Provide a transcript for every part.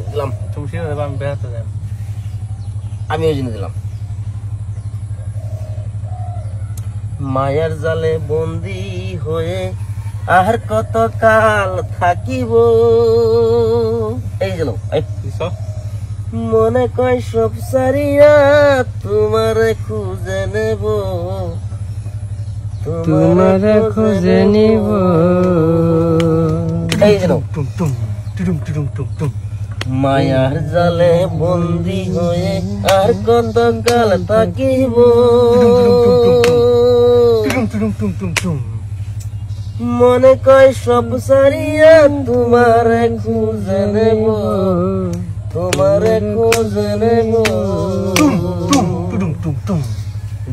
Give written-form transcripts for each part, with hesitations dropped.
দিলাম তুমি সিনে দেবা আমি বেড়াতে যাই আমি ওই জন্য দিলাম মায়ার জালে বন্দি হয়ে আর কত কাল থাকিব এই গেল মনে কয় সব সারিয়া তোমারে খুঁজে নেব তোমারে খুঁজে নিব এই গেল মায়ার জালে বন্দি হয়ে আর কত কাল থাকিব মনে কয় সব সারিয়া তোমারে খুঁজে নেব তোমারে খুঁজে নেব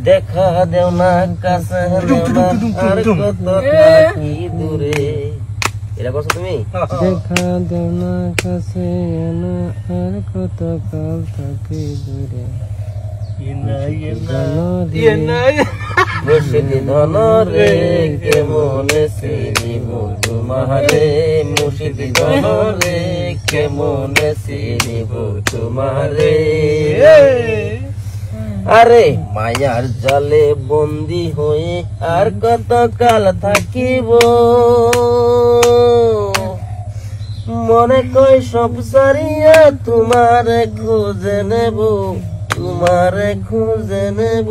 দেখা দেও না কাছে দেও না আর কত থাকি দূরে এটা করছো তুমি দেখা দেও না কাছে না আর কত কাল থাকি দূরে মুর্শিদি ধন রে কেমনে চিনিব তোমারে মুর্শিদি ধন রে কেমনে চিনিব তোমারে আরে মায়ার জালে বন্দি হয়ে আর কত কাল থাকিব মনে কয় সব সারিয়া তোমারে খুঁজে নেব তোমারে খুঁজে নেব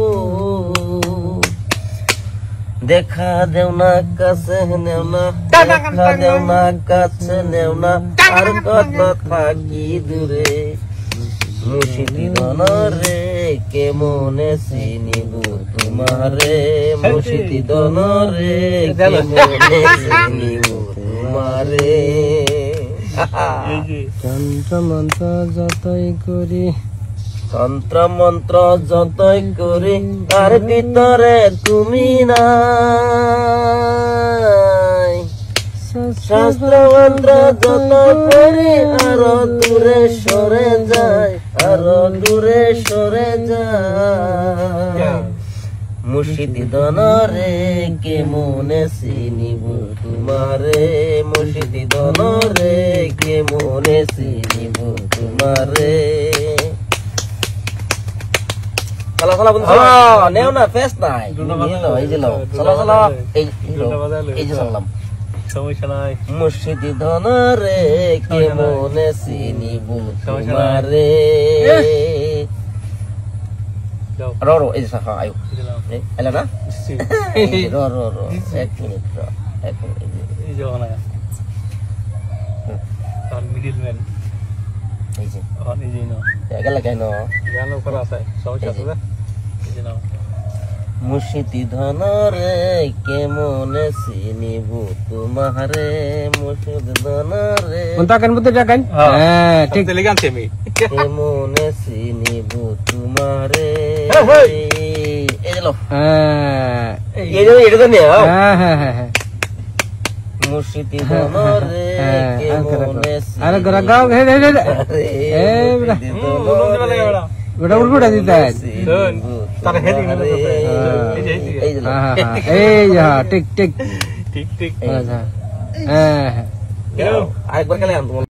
দেখা দেও না কাছে নেও না দেখা দেও না কাছে নেও না আর কত থাকি দূরে মুর্শিদি ধন রে কেমনে চিনিব তোমারে মুর্শিদি ধন রে কেমনে চিনিব তোমারে তন্ত্র মন্ত্র যতই করি তন্ত্র মন্ত্র যতই করি তার ভিতরে তুমি নাই শাস্ত্র মন্ত্র যত করি আরো দূরে সরে যায় আরো দূরে সরে যায় মুর্শিদি ধন রে কেমনে চিনিব তোমারে মুর্শিদি ধন রে কেমনে চিনিব তোমারে চলো চলো বন্ধু নেও না ফেস নাই এই যে চলো চলো এই যে চললাম সমস্যা নাই মুর্শিদি ধন রে কেমনে চিনিব তোমারে রো রো এই যে সাহা আয়ো এলা না রো রো রো এক মিনিট এই যে না তার মিডল ম্যান এই যে এই যে না এগুলা কেন জানো করা আছে সমস্যা আছে এই যে না মুর্শিদি ধন রে কেমনে চিনিব তোমারে মুর্শিদি ধন রে কোনটাকেন বুতে টাকেন হ্যাঁ ঠিক তেলে গানছি আমি কেমনে চিনিব তোমারে এই লো হ্যাঁ এটা তো নিও হ্যাঁ হ্যাঁ হ্যাঁ মুর্শিদি ধন রে কেমনে আরে গরা গাও হে হে হে এ বড়া বড় উড়া দিতা তার হেডিং না এই যে এই হ্যাঁ ঠিক ঠিক ঠিক ঠিক হ্যাঁ হ্যাঁ আরেকবার খেলে আনবো